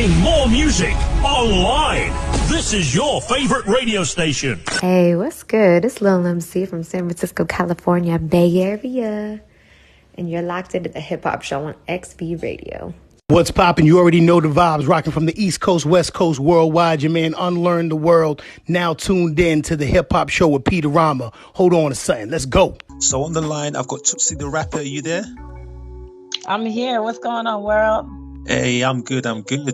Playing more music online. This is your favorite radio station. Hey, what's good? It's Lil MC from San Francisco, California, Bay Area. And you're locked into the Hip Hop Show on XB Radio. What's poppin'? You already know the vibes. Rocking from the East Coast, West Coast, worldwide. Your man Unlearn the World. Now tuned in to the Hip Hop Show with Peter Rama. Hold on a second. Let's go. So on the line, I've got Tootsie the rapper. Are you there? I'm here. What's going on, world? Hey, I'm good.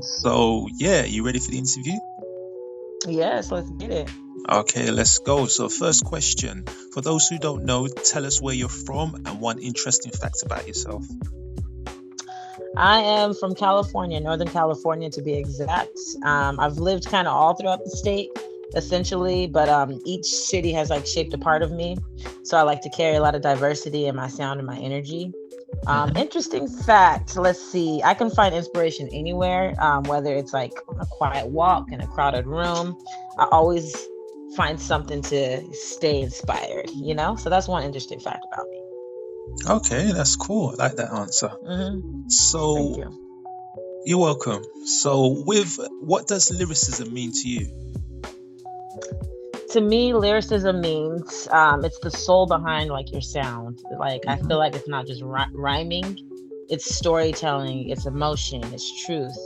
So, yeah, you ready for the interview? Yes, let's get it. Okay, let's go. So first question. For those who don't know, tell us where you're from and one interesting fact about yourself. I am from California, Northern California to be exact. I've lived kind of all throughout the state, essentially, but each city has like shaped a part of me. So I like to carry a lot of diversity in my sound and my energy. Interesting fact, let's see. I can find inspiration anywhere, whether it's like on a quiet walk in a crowded room. I always find something to stay inspired, you know? So that's one interesting fact about me. Okay, that's cool. I like that answer. So, thank you. You're welcome. So what does lyricism mean to you? To me, lyricism means it's the soul behind like your sound. Like I feel like it's not just rhyming, it's storytelling, it's emotion, it's truth.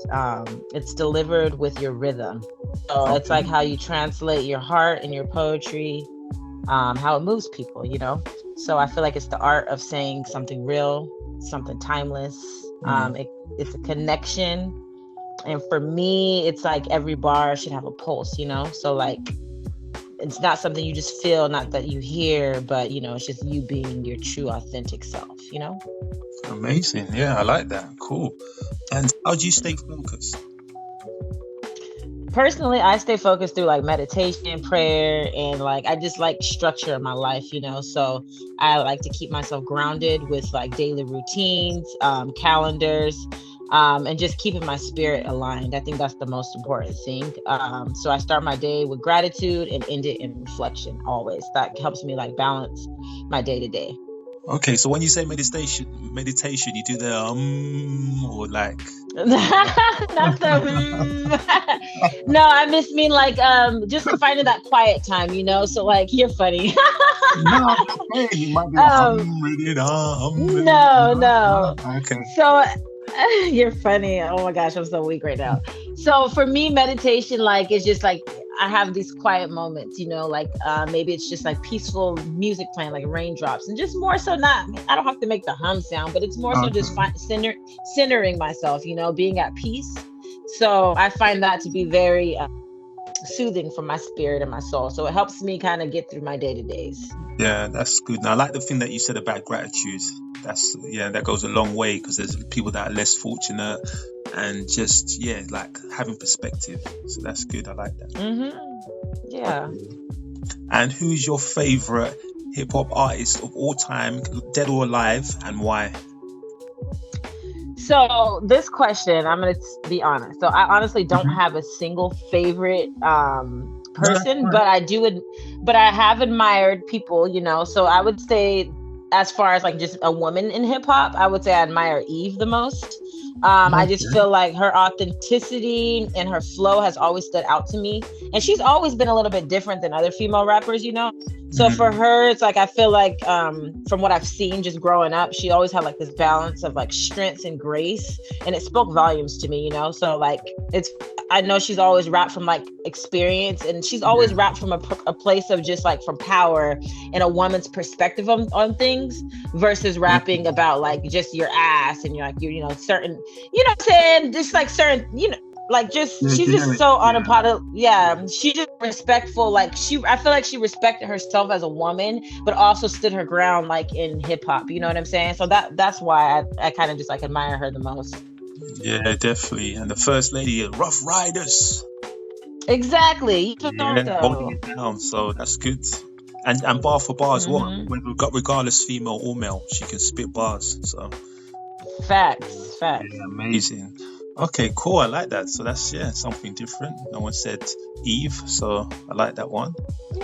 It's delivered with your rhythm. So it's like how you translate your heart and your poetry, how it moves people, you know? So I feel like it's the art of saying something real, something timeless. It's a connection. And for me, it's like every bar should have a pulse, you know? So like, it's not something you just feel, not that you hear, but, you know, it's just you being your true, authentic self, you know? Amazing. Yeah, I like that. Cool. And how do you stay focused? Personally, I stay focused through like meditation, prayer, and like I just like structure in my life, you know? So I like to keep myself grounded with like daily routines, calendars, and just keeping my spirit aligned. I think that's the most important thing. So I start my day with gratitude and end it in reflection always. That helps me like balance my day to day. Okay, so when you say meditation, you do the or like not the no, I just mean like just finding that quiet time, you know. So like you're funny. No, okay, you might be no. Okay. So you're funny. Oh my gosh, I'm so weak right now. So for me, meditation like is just like I have these quiet moments, you know, like maybe it's just like peaceful music playing, like raindrops, and just more so not. I don't have to make the hum sound, but it's more so just centering myself, you know, being at peace. So I find that to be very soothing for my spirit and my soul. So it helps me kind of get through my day-to-days. Yeah, that's good. Now I like the thing that you said about gratitude. That goes a long way, because there's people that are less fortunate and just like having perspective. So that's good. I like that. Yeah. And who's your favorite hip hop artist of all time, dead or alive, and why? So this question, I'm gonna be honest. So I honestly don't have a single favorite person, but I have admired people, you know. So I would say, as far as like just a woman in hip hop, I would say I admire Eve the most. I just feel like her authenticity and her flow has always stood out to me. And she's always been a little bit different than other female rappers, you know? So for her, it's like, I feel like from what I've seen just growing up, she always had like this balance of like strength and grace. And it spoke volumes to me, you know? So like, I know she's always rapped from like experience, and she's always rapped from a place of just like from power and a woman's perspective on things, versus rapping about like just your ass and you're like, you know, certain, you know what I'm saying? Just like certain, you know, like just, she's just so unapologetic. Yeah. She's just respectful. Like I feel like she respected herself as a woman, but also stood her ground like in hip hop, you know what I'm saying? So that's why I kind of just like admire her the most. Yeah, definitely. And the first lady, Rough Riders. Exactly. Holding it down. So that's good. And bar for bar as well. Regardless, female or male, she can spit bars. So facts. Yeah, amazing. Okay, cool. I like that. So that's something different. No one said Eve, so I like that one.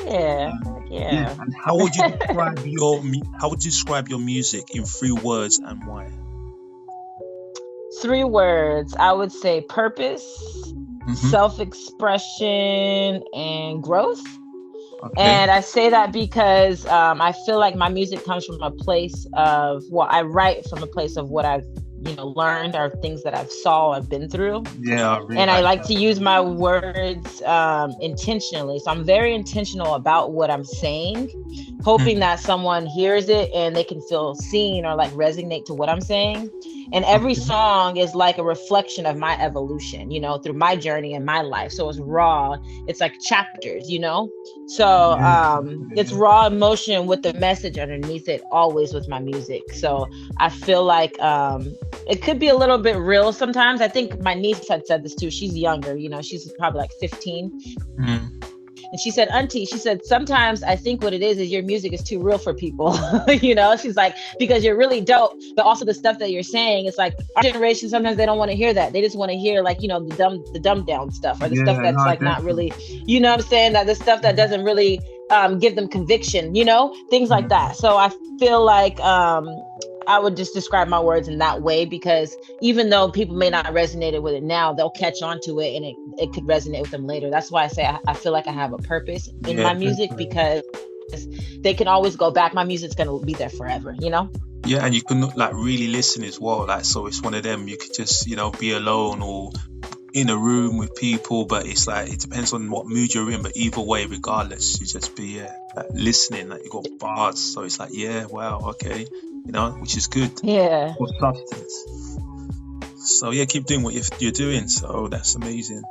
Yeah. And how would you describe your music in 3 words, and why? Three words. I would say purpose, self-expression, and growth. Okay. And I say that because I feel like my music comes from a place of, well, I write from a place of what I've, learned, or things that I've been through. Yeah, really and I like to use my words intentionally. So I'm very intentional about what I'm saying, hoping that someone hears it and they can feel seen or like resonate to what I'm saying. And every song is like a reflection of my evolution, through my journey in my life. So it's raw. It's like chapters, So it's raw emotion with the message underneath it, always with my music. So I feel like it could be a little bit real sometimes. I think my niece had said this too. She's younger, she's probably like 15. And she said, Auntie, sometimes I think what it is your music is too real for people. She's like, because you're really dope, but also the stuff that you're saying, it's like our generation, sometimes they don't want to hear that. They just want to hear like, the dumbed down stuff, or the stuff that's not really, what I'm saying, that the stuff that doesn't really give them conviction, things like that. So I feel like I would just describe my words in that way, because even though people may not resonate with it now, they'll catch on to it and it could resonate with them later. That's why I say I feel like I have a purpose in my music, because they can always go back. My music's going to be there forever, Yeah, and you can like really listen as well. Like, so it's one of them, you could just, be alone or in a room with people, but it's like, it depends on what mood you're in. But either way, regardless, you just be like listening, like you got bars. So it's like, wow, okay. Which is good. Yeah. For substance. So keep doing what you're doing. So that's amazing.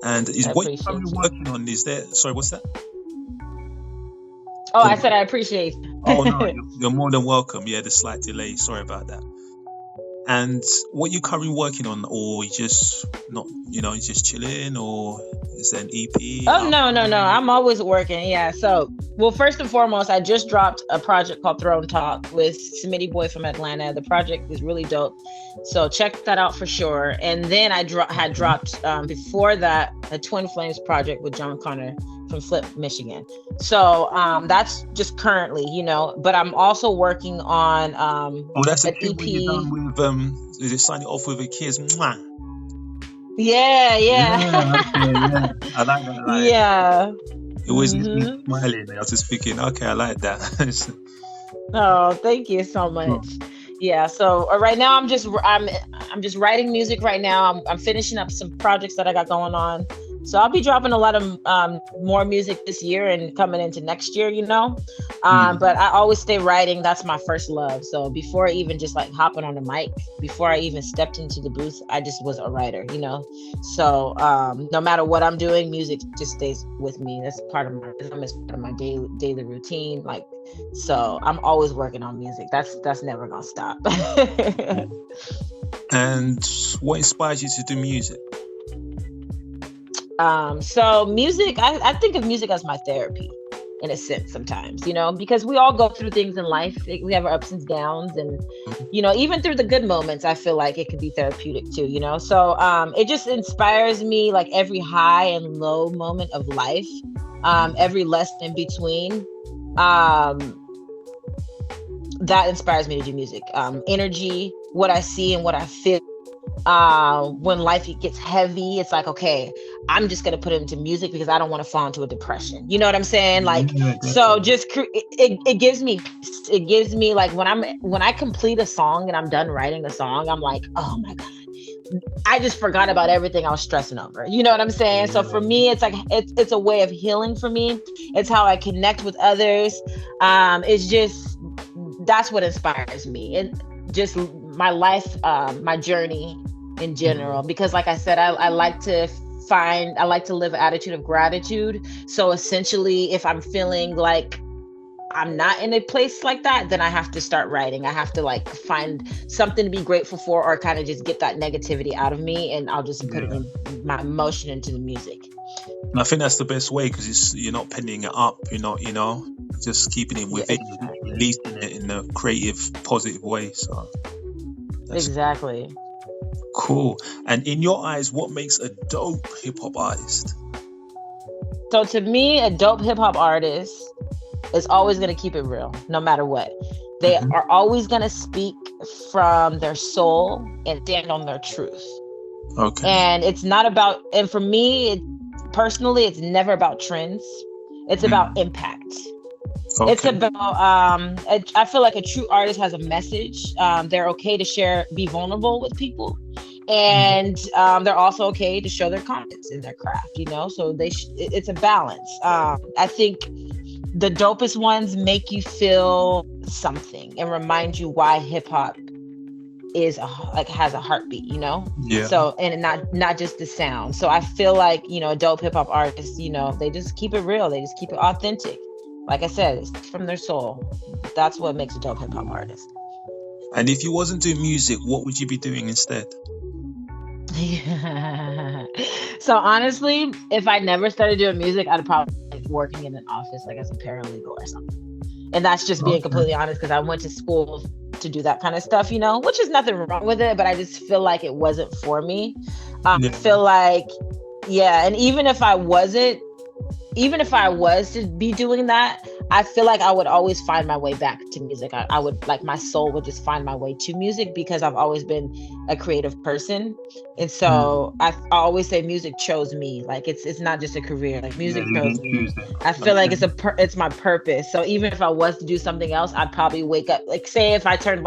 And what you're currently working on, is there? Sorry, what's that? Oh, I said I appreciate. Oh no, you're more than welcome. Yeah, the slight delay. Sorry about that. And what you currently working on, or you just not, you just chilling, or is there an EP? Oh, no. I'm always working. Yeah. So, well, first and foremost, I just dropped a project called Throne Talk with Smitty Boy from Atlanta. The project is really dope. So check that out for sure. And then I had dropped before that a Twin Flames project with John Connor from Flip, Michigan. So that's just currently, but I'm also working on that's an a EP. You done with, is it Sign It Off With a Kiss? Mwah. Yeah. Okay, I like that line. Yeah. It was smiling. I was just thinking, okay, I like that. Oh, thank you so much. Yeah. So right now I'm just writing music right now. I'm finishing up some projects that I got going on. So I'll be dropping a lot of more music this year and coming into next year, But I always stay writing. That's my first love. So before I even just like hopping on the mic, before I even stepped into the booth, I just was a writer, So no matter what I'm doing, music just stays with me. That's part of my daily routine. Like, so I'm always working on music. That's never gonna stop. And what inspires you to do music? So music, I think of music as my therapy in a sense sometimes, because we all go through things in life. We have our ups and downs, and, even through the good moments, I feel like it could be therapeutic too, So it just inspires me, like every high and low moment of life, every lesson in between. That inspires me to do music. Energy, what I see and what I feel. When life gets heavy, it's like, okay, I'm just gonna put it into music because I don't want to fall into a depression. You know what I'm saying? Like, so just it gives me like when I complete a song and I'm done writing a song, I'm like, oh my God, I just forgot about everything I was stressing over. You know what I'm saying? So for me, it's like it's a way of healing for me. It's how I connect with others. It's just, that's what inspires me. And just my life, my journey in general, because like I said, I like to live an attitude of gratitude. So essentially, if I'm feeling like I'm not in a place like that, then I have to start writing. I have to like find something to be grateful for, or kind of just get that negativity out of me, and I'll just put my emotion into the music. And I think that's the best way, because you're not penning it up, you're not, just keeping it within, releasing it in a creative, positive way. So exactly. Cool. And in your eyes, what makes a dope hip hop artist? So to me, a dope hip hop artist is always going to keep it real, no matter what. They are always going to speak from their soul and stand on their truth. Okay. And it's not about, and for me, personally, it's never about trends. It's about impact. Okay. It's about, I feel like a true artist has a message. They're okay to share, be vulnerable with people. And they're also okay to show their confidence in their craft, you know? So it's a balance. I think the dopest ones make you feel something and remind you why hip hop is has a heartbeat, you know? Yeah. So, and not just the sound. So I feel like, you know, a dope hip hop artist, you know, they just keep it real. They just keep it authentic. Like I said, it's from their soul. That's what makes a dope hip hop artist. And if you wasn't doing music, what would you be doing instead? So honestly, if I never started doing music, I'd probably be working in an office, like as a paralegal or something. And that's just being completely honest, because I went to school to do that kind of stuff, you know, which is nothing wrong with it, but I just feel like it wasn't for me. I feel like, yeah, and even if I was to be doing that, I feel like I would always find my way back to music. I would, like, my soul would just find my way to music, because I've always been a creative person. And so I always say music chose me. Like, it's not just a career, like music chose me. I feel like it's my purpose. So even if I was to do something else, I'd probably wake up, like, say if I turned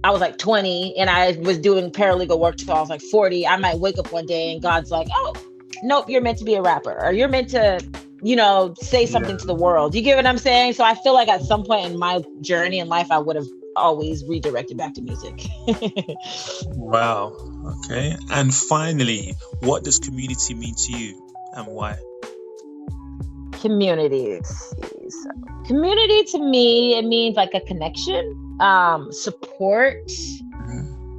I was like 20 and I was doing paralegal work till I was like 40, I might wake up one day and God's like, oh, nope, you're meant to be a rapper, or you're meant to, you know, say something to the world. You get what I'm saying? So I feel like at some point in my journey in life, I would have always redirected back to music. Wow. Okay. And finally, what does community mean to you and why? Community to me, it means like a connection, support,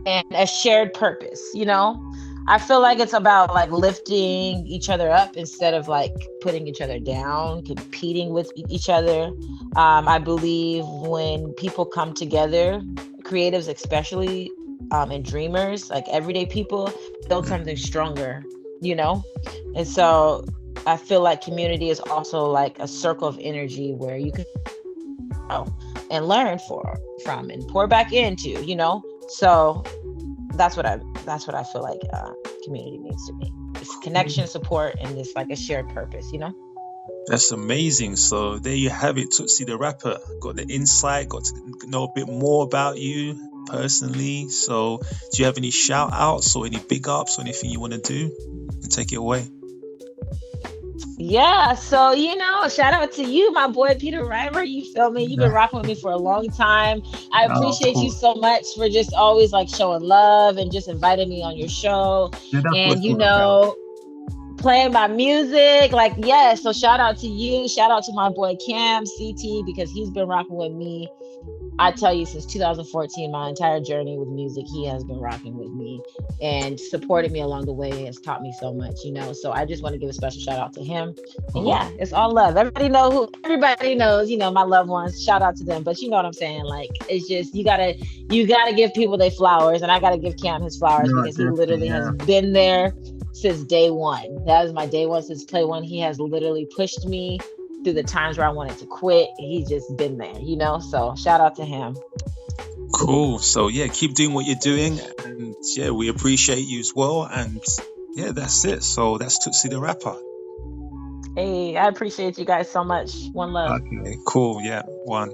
and a shared purpose, you know? I feel like it's about like lifting each other up instead of like putting each other down, competing with each other. I believe when people come together, creatives especially, and dreamers, like everyday people, build something stronger, you know? And so I feel like community is also like a circle of energy where you can grow and learn from and pour back into, you know? So that's what I feel like community means to me. It's connection, support, and it's like a shared purpose, you know? That's amazing. So there you have it, Tootsie the rapper. Got the insight, got to know a bit more about you personally. So do you have any shout outs or any big ups or anything you want to do? And take it away. Yeah, so, you know, shout out to you, my boy Peter Reimer. You feel me? You've been rocking with me for a long time. I appreciate you so much for just always like showing love and just inviting me on your show. And, you know, playing my music. Like, yeah, so shout out to you. Shout out to my boy Cam CT, because he's been rocking with me. I tell you, since 2014, my entire journey with music, he has been rocking with me and supported me along the way. Has taught me so much, you know. So I just want to give a special shout out to him. And yeah, it's all love. Everybody knows, you know, my loved ones. Shout out to them. But you know what I'm saying? Like, it's just you gotta give people their flowers, and I gotta give Cam his flowers, because he literally has been there since day one. That was my day one since play one. He has literally pushed me through the times where I wanted to quit. He's just been there, you know? So shout out to him. Cool. So yeah, keep doing what you're doing. And yeah, we appreciate you as well. And yeah, that's it. So that's Tootsie the rapper. Hey, I appreciate you guys so much. One love. Okay, cool. Yeah, one.